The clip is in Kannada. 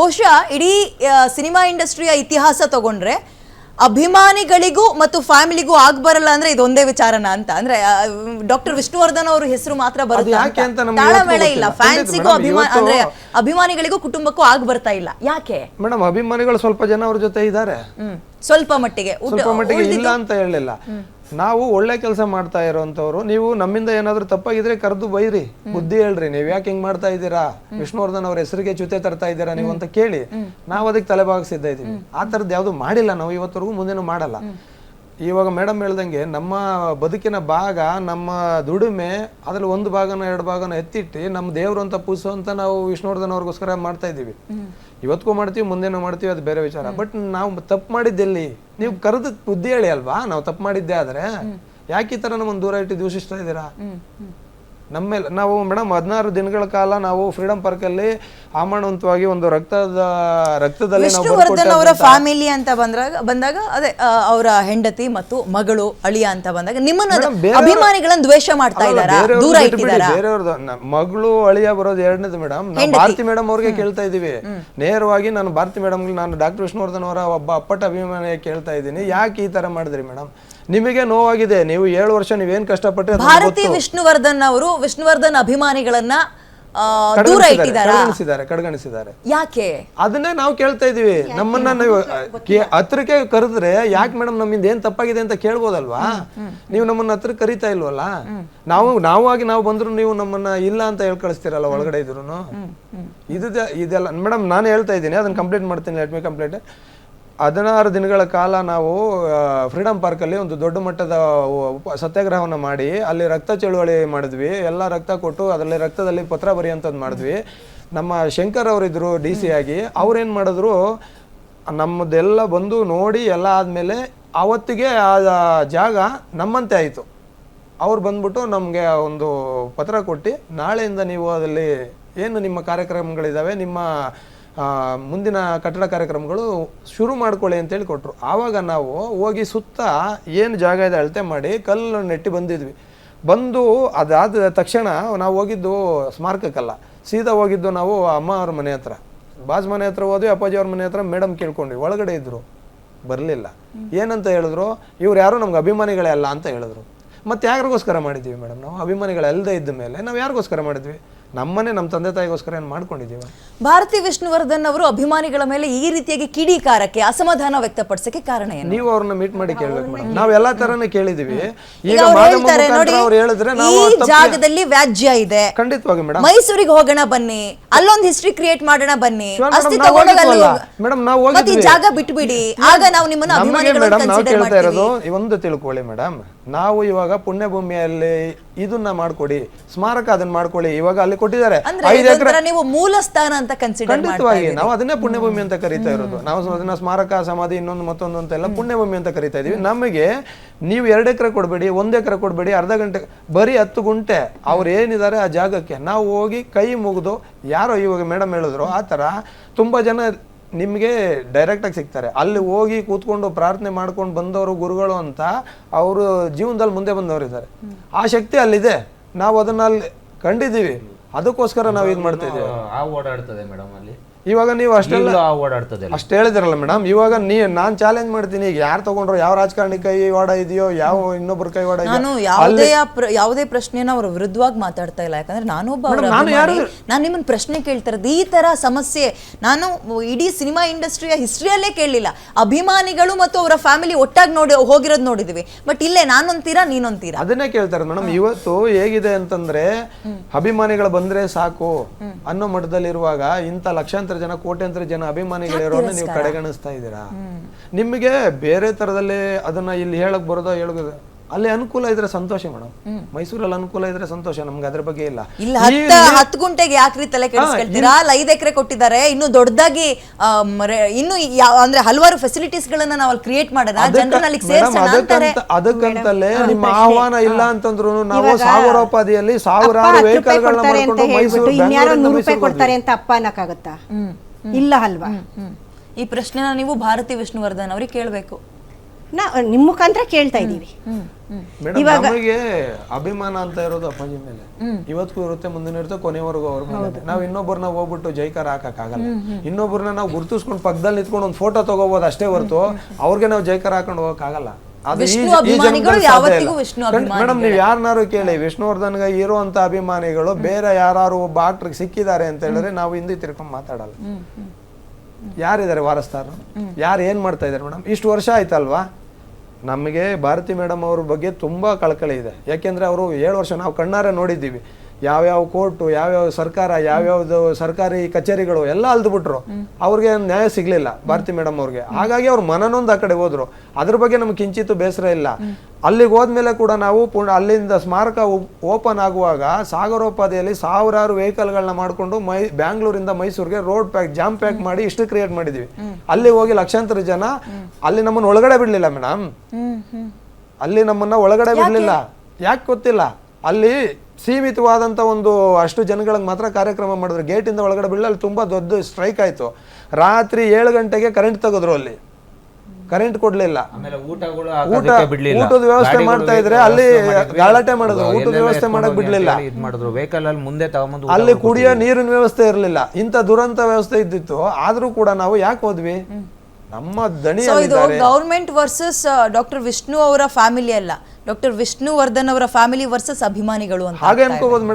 ಬಹುಶಃ ಇಡೀ ಸಿನಿಮಾ ಇಂಡಸ್ಟ್ರಿಯ ಇತಿಹಾಸ ತಗೊಂಡ್ರೆ ಅಭಿಮಾನಿಗಳಿಗೂ ಮತ್ತು ಫ್ಯಾಮಿಲಿಗೂ ಆಗ್ಬರಲ್ಲ ಅಂದ್ರೆ ಇದೊಂದೇ ವಿಚಾರನ ಅಂತ ಅಂದ್ರೆ ಡಾಕ್ಟರ್ ವಿಷ್ಣುವರ್ಧನ್ ಅವ್ರ ಹೆಸರು ಮಾತ್ರ ಬರುತ್ತೆ, ತಾಳಮೇಳ ಇಲ್ಲ. ಫ್ಯಾನ್ಸಿಗೂ ಅಂದ್ರೆ ಅಭಿಮಾನಿಗಳಿಗೂ ಕುಟುಂಬಕ್ಕೂ ಆಗ್ ಬರ್ತಾ ಇಲ್ಲ. ಯಾಕೆ ಮೇಡಮ್? ಅಭಿಮಾನಿಗಳು ಸ್ವಲ್ಪ ಜನ ಅವ್ರ ಜೊತೆ ಇದ್ದಾರೆ, ಸ್ವಲ್ಪ ಮಟ್ಟಿಗೆ ಇಲ್ಲ ಅಂತ ಹೇಳಲಿಲ್ಲ. ನಾವು ಒಳ್ಳೆ ಕೆಲಸ ಮಾಡ್ತಾ ಇರೋಂಥವ್ರು, ನೀವು ನಮ್ಮಿಂದ ಏನಾದ್ರು ತಪ್ಪಾಗಿದ್ರೆ ಕರೆದು ಬೈರಿ, ಬುದ್ಧಿ ಹೇಳ್ರಿ, ನೀವ್ ಯಾಕೆ ಹಿಂಗ್ ಮಾಡ್ತಾ ಇದ್ದೀರಾ, ವಿಷ್ಣುವರ್ಧನ್ ಅವ್ರ ಹೆಸರಿಗೆ ಚ್ಯುತೆ ತರ್ತಾ ಇದ್ದೀರಾ ನೀವು ಅಂತ ಕೇಳಿ ನಾವು ಅದಕ್ಕೆ ತಲೆಬಾಗಿಸಿದ್ದ ಇದ್ದೀವಿ. ಆ ತರದ್ ಯಾವ್ದು ಮಾಡಿಲ್ಲ ನಾವು ಇವತ್ತರೆಗೂ, ಮುಂದೇನು ಮಾಡಲ್ಲ. ಇವಾಗ ಮೇಡಮ್ ಹೇಳ್ದಂಗೆ ನಮ್ಮ ಬದುಕಿನ ಭಾಗ, ನಮ್ಮ ದುಡಿಮೆ ಅದ್ರಲ್ಲಿ ಒಂದು ಭಾಗನ ಎರಡು ಭಾಗನ ಎತ್ತಿಟ್ಟು ನಮ್ಮ ದೇವ್ರು ಅಂತ ಪೂಸು ಅಂತ ನಾವು ವಿಷ್ಣುವರ್ಧನ್ ಅವ್ರಿಗೋಸ್ಕರ ಮಾಡ್ತಾ ಇದ್ದೀವಿ. ಇವತ್ತಿಗೂ ಮಾಡ್ತೀವಿ, ಮುಂದೇನೂ ಮಾಡ್ತೀವಿ, ಅದು ಬೇರೆ ವಿಚಾರ. ಬಟ್ ನಾವು ತಪ್ಪು ಮಾಡಿದ್ದೆಲ್ಲಿ? ನೀವು ಕರೆದು ಬುದ್ಧಿ ಹೇಳಿ ಅಲ್ವಾ, ನಾವು ತಪ್ಪು ಮಾಡಿದ್ದೆ ಆದ್ರೆ ಯಾಕೆ ಈ ತರ ನಮ್ಮನ್ನು ದೂರ ಇಟ್ಟು ದೂಷಿಸ್ತಾ ಇದ್ದೀರಾ? ನಮ್ಮೇಲೆ ನಾವು ಮೇಡಮ್ 16 ದಿನಗಳ ಕಾಲ ನಾವು ಫ್ರೀಡಂ ಪಾರ್ಕ್ ಅಲ್ಲಿ ಆಮರಣವಂತವಾಗಿ ಒಂದು ರಕ್ತದಲ್ಲಿ ವಿಷ್ಣುವರ್ಧನ್ ಅವರ ಫ್ಯಾಮಿಲಿ ಅಂತ ಬಂದಾಗ ಅದೇ ಅವರ ಹೆಂಡತಿ ಮತ್ತು ಮಗಳು ಅಳಿಯ ಅಂತ ಬಂದಾಗ ನಿಮ್ಮನ್ನ ಅಭಿಮಾನಿಗಳನ್ನ ದ್ವೇಷ ಮಾಡ್ತಾ ಇದ್ದಾರಾ, ದೂರ ಇಟ್ಟಿದ್ದಾರಾ? ಬೇರೆಯವ್ರದ್ದು ಮಗಳು ಅಳಿಯ ಬರೋದು ಎರಡನೇದು ಮೇಡಮ್. ನಾವು ಭಾರತಿ ಮೇಡಮ್ ಅವ್ರಿಗೆ ಕೇಳ್ತಾ ಇದೀವಿ ನೇರವಾಗಿ. ನಾನು ಭಾರತಿ ಮೇಡಮ್, ನಾನು ಡಾಕ್ಟರ್ ವಿಷ್ಣುವರ್ಧನ್ ಅವರ ಒಬ್ಬ ಅಪ್ಪಟ ಅಭಿಮಾನಿ ಕೇಳ್ತಾ ಇದ್ದೀನಿ, ಯಾಕೆ ಈ ತರ ಮಾಡಿದ್ರಿ ಮೇಡಮ್? ನಿಮಗೆ ನೋವಾಗಿದೆ, ನೀವು 7 ವರ್ಷ ನೀವೇನ್ ಕಷ್ಟಪಟ್ಟು ಭಾರತಿ ವಿಷ್ಣುವರ್ಧನ್ ಅವರು ವಿಷ್ಣುವರ್ಧನ್ ಅಭಿಮಾನಿಗಳನ್ನ ದೂರ ಇಟ್ಟಿದ್ದಾರೆ, ಕಡೆಗಣಿಸಿದ್ದಾರೆ. ಯಾಕೆ? ಅದನ್ನೇ ನಾವು ಕೇಳ್ತಾ ಇದೀವಿ. ನಮ್ಮನ್ನ ನೀವು ಹತ್ರಕ್ಕೆ ಕರೆದ್ರೆ ಯಾಕೆ ಮೇಡಮ್ ನಮ್ಮಿಂದ ಏನ್ ತಪ್ಪಾಗಿದೆ ಅಂತ ಕೇಳ್ಬೋದಲ್ವಾ? ನೀವು ನಮ್ಮನ್ನ ಹತ್ರ ಕರೀತಾ ಇಲ್ವಲ್ಲ. ನಾವು ಬಂದ್ರು ನೀವು ನಮ್ಮನ್ನ ಇಲ್ಲ ಅಂತ ಹೇಳಿ ಕಳಿಸ್ತೀರಲ್ಲ ಒಳಗಡೆ ಇದ್ರು. ಇದೆಲ್ಲ ಮೇಡಮ್ ನಾನು ಹೇಳ್ತಾ ಇದ್ದೀನಿ, ಅದನ್ನ ಕಂಪ್ಲೀಟ್ ಮಾಡ್ತೀನಿ. Let me complete. 16 ದಿನಗಳ ಕಾಲ ನಾವು ಫ್ರೀಡಂ ಪಾರ್ಕಲ್ಲಿ ಒಂದು ದೊಡ್ಡ ಮಟ್ಟದ ಸತ್ಯಾಗ್ರಹವನ್ನು ಮಾಡಿ ಅಲ್ಲಿ ರಕ್ತ ಚಳುವಳಿ ಮಾಡಿದ್ವಿ. ಎಲ್ಲ ರಕ್ತ ಕೊಟ್ಟು ಅದರಲ್ಲಿ ರಕ್ತದಲ್ಲಿ ಪತ್ರ ಬರೆಯುವಂಥದ್ದು ಮಾಡಿದ್ವಿ. ನಮ್ಮ ಶಂಕರ್ ಅವರಿದ್ರು DC ಆಗಿ, ಅವ್ರೇನು ಮಾಡಿದ್ರು, ನಮ್ಮದೆಲ್ಲ ಬಂದು ನೋಡಿ ಎಲ್ಲ ಆದಮೇಲೆ ಆವತ್ತಿಗೆ ಆ ಜಾಗ ನಮ್ಮಂತೆ ಆಯಿತು. ಅವ್ರು ಬಂದ್ಬಿಟ್ಟು ನಮಗೆ ಒಂದು ಪತ್ರ ಕೊಟ್ಟು, ನಾಳೆಯಿಂದ ನೀವು ಅದರಲ್ಲಿ ಏನು ನಿಮ್ಮ ಕಾರ್ಯಕ್ರಮಗಳಿದ್ದಾವೆ, ನಿಮ್ಮ ಮುಂದಿನ ಕಟ್ಟಡ ಕಾರ್ಯಕ್ರಮಗಳು ಶುರು ಮಾಡ್ಕೊಳ್ಳಿ ಅಂತೇಳಿ ಕೊಟ್ಟರು. ಆವಾಗ ನಾವು ಹೋಗಿ ಸುತ್ತ ಏನು ಜಾಗ ಇದೆ ಅಳತೆ ಮಾಡಿ ಕಲ್ಲು ನೆಟ್ಟಿ ಬಂದಿದ್ವಿ. ಬಂದು ಅದಾದ ತಕ್ಷಣ ನಾವು ಹೋಗಿದ್ದು ಸ್ಮಾರಕಕ್ಕಲ್ಲ, ಸೀದಾ ಹೋಗಿದ್ದು ನಾವು ಅಮ್ಮ ಅವ್ರ ಮನೆ ಹತ್ರ, ಬಾಜ್ ಮನೆ ಹತ್ರ ಹೋದ್ವಿ. ಅಪ್ಪಾಜಿ ಅವ್ರ ಮನೆ ಹತ್ರ ಮೇಡಮ್ ಕೇಳ್ಕೊಂಡ್ವಿ, ಒಳಗಡೆ ಇದ್ರು, ಬರಲಿಲ್ಲ. ಏನಂತ ಹೇಳಿದ್ರು, ಇವ್ರು ಯಾರು ನಮ್ಗೆ ಅಭಿಮಾನಿಗಳೇ ಅಲ್ಲ ಅಂತ ಹೇಳಿದ್ರು. ಮತ್ತೆ ಯಾರಿಗೋಸ್ಕರ ಮಾಡಿದ್ದೀವಿ ಮೇಡಮ್? ನಾವು ಅಭಿಮಾನಿಗಳೆಲ್ಲದೇ ಇದ್ದ ಮೇಲೆ ನಾವು ಯಾರಿಗೋಸ್ಕರ ಮಾಡಿದ್ವಿ? ನಮ್ಮನೆ ನಮ್ಮ ತಂದೆ ತಾಯಿಗೋಸ್ಕರ ಏನು ಮಾಡ್ಕೊಂಡಿದ್ದೀವಿ? ಭಾರತಿ ವಿಷ್ಣುವರ್ಧನ್ ಅವರು ಅಭಿಮಾನಿಗಳ ಮೇಲೆ ಈ ರೀತಿಯಾಗಿ ಕಿಡಿಕಾರಕ್ಕೆ, ಅಸಮಾಧಾನ ವ್ಯಕ್ತಪಡಿಸಕ್ಕೆ ಕಾರಣ ಏನು? ನೀವು ಅವ್ರನ್ನ ಮೀಟ್ ಮಾಡಿ ಕೇಳಬೇಕು ಮೇಡಮ್. ನಾವು ಎಲ್ಲಾ ತರನೇ ಕೇಳಿದೀವಿ. ಈಗ ಅವ್ರು ಹೇಳಿದ್ರೆ ಈ ಜಾಗದಲ್ಲಿ ವ್ಯಾಜ್ಯ ಇದೆ, ಖಂಡಿತವಾಗಿ ಮೇಡಮ್ ಮೈಸೂರಿಗೆ ಹೋಗೋಣ ಬನ್ನಿ, ಅಲ್ಲೊಂದು ಹಿಸ್ಟ್ರಿ ಕ್ರಿಯೇಟ್ ಮಾಡೋಣ ಬನ್ನಿ, ಮೇಡಮ್ ನಾವು ಹೋಗಿ ಜಾಗ ಬಿಟ್ಬಿಡಿ, ಆಗ ನಾವು ನಿಮ್ಮನ್ನ ಅಭಿಮಾನಿಗಳನ್ನ ಕನ್ಸಿಡರ್ ಮಾಡ್ತೀವಿ. ಒಂದು ತಿಳ್ಕೊಳ್ಳಿ ಮೇಡಮ್, ನಾವು ಇವಾಗ ಪುಣ್ಯಭೂಮಿಯಲ್ಲಿ ಇದನ್ನ ಮಾಡ್ಕೊಡಿ, ಸ್ಮಾರಕ ಅದನ್ನ ಮಾಡ್ಕೊಳ್ಳಿ. ಇವಾಗ ಅಲ್ಲಿ ಕೊಟ್ಟಿದ್ದಾರೆ 5 ಎಕರೆ, ನೀವು ಮೂಲ ಸ್ಥಾನ ಅಂತ ಕನ್ಸಿಡರ್ ಖಂಡಿತವಾಗಿ ನಾವು ಅದನ್ನೇ ಪುಣ್ಯಭೂಮಿ ಅಂತ ಕರಿತಾ ಇರೋದು. ನಾವು ಅದನ್ನ ಸ್ಮಾರಕ, ಸಮಾಧಿ, ಇನ್ನೊಂದು ಮತ್ತೊಂದು ಅಂತೆಲ್ಲ ಪುಣ್ಯಭೂಮಿ ಅಂತ ಕರಿತಾ ಇದೀವಿ. ನಮಗೆ ನೀವು 2 ಎಕರೆ ಕೊಡ್ಬೇಡಿ, 1 ಎಕರೆ ಕೊಡ್ಬೇಡಿ, ಅರ್ಧ ಗಂಟೆ, ಬರೀ 10 ಗುಂಟೆ ಅವ್ರು ಏನಿದ್ದಾರೆ ಆ ಜಾಗಕ್ಕೆ ನಾವು ಹೋಗಿ ಕೈ ಮುಗಿದು, ಯಾರೋ ಇವಾಗ ಮೇಡಮ್ ಹೇಳಿದ್ರು ಆ ತರ ತುಂಬಾ ಜನ ನಿಮಗೆ ಡೈರೆಕ್ಟಾಗಿ ಸಿಗ್ತಾರೆ. ಅಲ್ಲಿ ಹೋಗಿ ಕೂತ್ಕೊಂಡು ಪ್ರಾರ್ಥನೆ ಮಾಡ್ಕೊಂಡು ಬಂದವರು ಗುರುಗಳು ಅಂತ ಅವರು ಜೀವನದಲ್ಲಿ ಮುಂದೆ ಬಂದವರು ಇದ್ದಾರೆ. ಆ ಶಕ್ತಿ ಅಲ್ಲಿದೆ, ನಾವು ಅದನ್ನ ಅಲ್ಲಿ ಕಂಡಿದ್ದೀವಿ. ಅದಕ್ಕೋಸ್ಕರ ನಾವು ಇದು ಮಾಡ್ತಾ ಇದ್ದೀವಿ. ಓಡಾಡ್ತದೆ ಮೇಡಮ್ ಅಲ್ಲಿ. ಇವಾಗ ನೀವು ಅಷ್ಟೆಲ್ಲ ಓಡಾಡ್ತದೆ ಅಷ್ಟು ಹೇಳಿದ್ರಲ್ಲ ಮೇಡಮ್. ಇವಾಗ ನಾನು ಚಾಲೆಂಜ್ ಮಾಡ್ತೀನಿ, ಈಗ ಯಾರು ತಗೊಂಡ್ರು, ಯಾವ ರಾಜಕಾರಣಿ ಕೈ ವಾಡ ಇದೆಯೋ, ಯಾವ ಇನ್ನೊಬ್ಬರ ಕೈ ವಾಡ ಇದೆಯೋ, ನಾನು ಯಾವುದೇ ಪ್ರಶ್ನೆನ ಅವ್ರ ವಿರುದ್ಧವಾಗಿ ಮಾತಾಡ್ತಾ ಇಲ್ಲ. ಯಾಕಂದ್ರೆ ನಾನು ನಿಮ್ಮನ್ನ ಪ್ರಶ್ನೆ ಕೇಳ್ತಾ ಇರೋದು, ಈ ತರ ಸಮಸ್ಯೆ ನಾನು ಇಡೀ ಸಿನಿಮಾ ಇಂಡಸ್ಟ್ರಿಯ ಹಿಸ್ಟ್ರಿಯಲ್ಲೇ ಕೇಳಲಿಲ್ಲ. ಅಭಿಮಾನಿಗಳು ಮತ್ತು ಅವರ ಫ್ಯಾಮಿಲಿ ಒಟ್ಟಾಗಿ ಹೋಗಿರೋದು ನೋಡಿದ್ವಿ, ಬಟ್ ಇಲ್ಲೇ ನಾನೊಂತೀರಾ ನೀನೊಂತೀರಾ ಅದನ್ನೇ ಕೇಳ್ತಾರೆ ಮೇಡಮ್. ಇವತ್ತು ಹೇಗಿದೆ ಅಂತಂದ್ರೆ, ಅಭಿಮಾನಿಗಳು ಬಂದ್ರೆ ಸಾಕು ಅನ್ನೋ ಮಟ್ಟದಲ್ಲಿರುವಾಗ ಇಂಥ ಲಕ್ಷಾಂತರ ಜನ, ಕೋಟ್ಯಾಂತರ ಜನ ಅಭಿಮಾನಿಗಳಿರೋನ್ನ ನೀವು ಕಡೆಗಣಿಸ್ತಾ ಇದ್ದೀರಾ. ನಿಮಗೆ ಬೇರೆ ತರದಲ್ಲಿ ಅದನ್ನ ಇಲ್ಲಿ ಹೇಳಕ್ ಬರೋದೋ ಹೇಳೋದು, ಅಲ್ಲಿ ಅನುಕೂಲ ಇದ್ರೆ ಸಂತೋಷ ಮೇಡಮ್. ಮೈಸೂರಲ್ಲಿ ಅನುಕೂಲ ಇದ್ರೆ ಸಂತೋಷ, ನಮ್ಗೆ ಅದ್ರ ಬಗ್ಗೆ ಇಲ್ಲ. 10 ಗುಂಟೆಗೆ ಯಾಕ್ರಿ ತಲೆ ಕೆಡಿಸ್ಕೊಳ್ತೀರಾ? 5 ಎಕರೆ ಕೊಟ್ಟಿದ್ದಾರೆ, ಇನ್ನು ದೊಡ್ಡದಾಗಿ ಇನ್ನು ಅಂದ್ರೆ ಹಲವಾರು ಫೆಸಿಲಿಟೀಸ್ ಗಳನ್ನ ನಾವು ಅಲ್ಲಿ ಕ್ರಿಯೇಟ್ ಮಾಡೋಣ, ಜನರನ್ನ ಅಲ್ಲಿಗೆ ಸೇರಿಸೋಣ ಅಂತಾರೆ. ಅದಕ್ಕಂತಲೇ ನಿಮ್ಮ ಆಹ್ವಾನ ಇಲ್ಲ ಅಂತಂದ್ರು ನಾವು ಸಾವಿರೋಪಾದಿಯಲ್ಲಿ ಸಾವಿರಾರು ವೆಹಿಕಲ್ ಗಳನ್ನ ಮಾಡ್ಕೊಂಡು ಮೈಸೂರು ₹100 ಕೊಡ್ತಾರೆ ಅಂತ ಅಪ್ಪ ಅನ್ನಕ್ಕಾಗತ್ತಾ? ಇಲ್ಲ ಅಲ್ವಾ? ಈ ಪ್ರಶ್ನೆನ ನೀವು ಭಾರತಿ ವಿಷ್ಣುವರ್ಧನ್ ಅವ್ರಿಗೆ ಕೇಳಬೇಕು. ನಿಮ್ಮ ಮುಖಾಂತರ ಕೇಳ್ತಾ ಇದೀವಿ. ಮೇಡಮ್ ನಮಗೆ ಅಭಿಮಾನ ಅಂತ ಇರೋದು ಅಪ್ಪಾಜಿ ಮೇಲೆ ಇವತ್ತಿಗೂ ಇರುತ್ತೆ, ಮುಂದಿನ ಇರುತ್ತೆ, ಕೊನೆವರೆಗೂ ಅವ್ರ ಮೇಲೆ. ನಾವು ಇನ್ನೊಬ್ಬರನ್ನ ಹೋಗ್ಬಿಟ್ಟು ಜೈಕಾರ ಹಾಕಕ್ಕಾಗಲ್ಲ. ಇನ್ನೊಬ್ಬರನ್ನ ನಾವು ಗುರುತಿಸ್ಕೊಂಡು ಪಕ್ಕದಲ್ಲಿ ನಿಂತ್ಕೊಂಡು ಒಂದು ಫೋಟೋ ತಗೋಬಹುದು ಅಷ್ಟೇ ಹೊರತು ಅವ್ರಿಗೆ ನಾವು ಜೈಕಾರ ಹಾಕೊಂಡು ಹೋಗಕ್ಕಾಗಲ್ಲ. ಮೇಡಮ್ ನೀವು ಯಾರನ್ನಾರು ಕೇಳಿ, ವಿಷ್ಣುವರ್ಧನ್ಗೆ ಇರುವಂತ ಅಭಿಮಾನಿಗಳು ಬೇರೆ ಯಾರು ಒಬ್ಬ ಆಕ್ಟರ್ಗೆ ಸಿಕ್ಕಿದ್ದಾರೆ ಅಂತ ಹೇಳಿದ್ರೆ ನಾವು ಹಿಂದೆ ತಿರ್ಕೊಂಡು ಮಾತಾಡಲ್ಲ. ಯಾರಿದ್ದಾರೆ ವಾರಸ್ತಾರು, ಯಾರು ಏನ್ ಮಾಡ್ತಾ ಇದಾರೆ ಮೇಡಮ್? ಇಷ್ಟು ವರ್ಷ ಆಯ್ತಲ್ವಾ. ನಮಗೆ ಭಾರತಿ ಮೇಡಮ್ ಅವ್ರ ಬಗ್ಗೆ ತುಂಬಾ ಕಳಕಳಿ ಇದೆ. ಯಾಕೆಂದ್ರೆ ಅವರು 7 ವರ್ಷ ನಾವು ಕಣ್ಣಾರೆ ನೋಡಿದ್ದೀವಿ. ಯಾವ್ಯಾವ ಕೋರ್ಟು, ಯಾವ್ಯಾವ ಸರ್ಕಾರ, ಯಾವ್ಯಾವ್ದು ಸರ್ಕಾರಿ ಕಚೇರಿಗಳು ಎಲ್ಲ ಅಲ್ದ್ಬಿಟ್ರು. ಅವ್ರಿಗೆ ನ್ಯಾಯ ಸಿಗ್ಲಿಲ್ಲ ಭಾರತಿ ಮೇಡಮ್ ಅವ್ರಿಗೆ. ಹಾಗಾಗಿ ಅವ್ರು ಮನನೊಂದು ಆ ಕಡೆ ಹೋದ್ರು. ಅದ್ರ ಬಗ್ಗೆ ನಮ್ಗೆ ಕಿಂಚಿತ್ತು ಬೇಸರ ಇಲ್ಲ. ಅಲ್ಲಿಗೆ ಹೋದ್ಮೇಲೆ ಕೂಡ ನಾವು ಅಲ್ಲಿಂದ ಸ್ಮಾರಕ ಓಪನ್ ಆಗುವಾಗ ಸಾಗರೋಪಾದಿಯಲ್ಲಿ ಸಾವಿರಾರು ವೆಹಿಕಲ್ಗಳನ್ನ ಮಾಡ್ಕೊಂಡು ಬ್ಯಾಂಗ್ಳೂರಿಂದ ಮೈಸೂರಿಗೆ ರೋಡ್ ಜಾಮ್ ಪ್ಯಾಕ್ ಮಾಡಿ ಇಷ್ಟು ಕ್ರಿಯೇಟ್ ಮಾಡಿದ್ವಿ. ಅಲ್ಲಿ ಹೋಗಿ ಲಕ್ಷಾಂತರ ಜನ, ಅಲ್ಲಿ ನಮ್ಮನ್ನ ಒಳಗಡೆ ಬಿಡ್ಲಿಲ್ಲ ಮೇಡಮ್. ಅಲ್ಲಿ ನಮ್ಮನ್ನ ಒಳಗಡೆ ಬಿಡ್ಲಿಲ್ಲ. ಯಾಕೆ ಗೊತ್ತಿಲ್ಲ. ಅಲ್ಲಿ ಸೀಮಿತವಾದಂತ ಒಂದು ಅಷ್ಟು ಜನಗಳಿಗೆ ಮಾತ್ರ ಕಾರ್ಯಕ್ರಮ ಮಾಡಿದ್ರು. ಗೇಟಿಂದ ಒಳಗಡೆ ಬಿಡಲಿ. ಅಲ್ಲಿ ತುಂಬಾ ದೊಡ್ಡ ಸ್ಟ್ರೈಕ್ ಆಯ್ತು. ರಾತ್ರಿ 7 ಗಂಟೆಗೆ ಕರೆಂಟ್ ತೆಗೆದ್ರು. ಅಲ್ಲಿ ಕರೆಂಟ್ ಕೊಡ್ಲಿಲ್ಲ. ಊಟದ ವ್ಯವಸ್ಥೆ ಮಾಡ್ತಾ ಇದ್ರೆ ಅಲ್ಲಿ ಗಲಾಟೆ ಮಾಡಿದ್ರು. ಊಟದ ವ್ಯವಸ್ಥೆ ಮಾಡಕ್ ಬಿಡ್ಲಿಲ್ಲ. ಅಲ್ಲಿ ಕುಡಿಯೋ ನೀರಿನ ವ್ಯವಸ್ಥೆ ಇರಲಿಲ್ಲ. ಇಂಥ ದುರಂತ ವ್ಯವಸ್ಥೆ ಇದ್ದಿತ್ತು. ಆದ್ರೂ ಕೂಡ ನಾವು ಯಾಕೆ ಹೋದ್ವಿ? ನಮ್ಮ ದಣಿ ಗವರ್ಮೆಂಟ್ ವರ್ಸಸ್ ಡಾಕ್ಟರ್ ವಿಷ್ಣು ಅವರ ಫ್ಯಾಮಿಲಿ ಅಲ್ಲ, ಡಾಕ್ಟರ್ ವಿಷ್ಣುವರ್ಧನ್ ಅವರ ಫ್ಯಾಮಿಲಿ ವರ್ಸಸ್ ಅಭಿಮಾನಿಗಳು ಅಂತ ಹಾಗೆ ಅನ್ಕೋಬಹುದು ಮೇಡಮ್.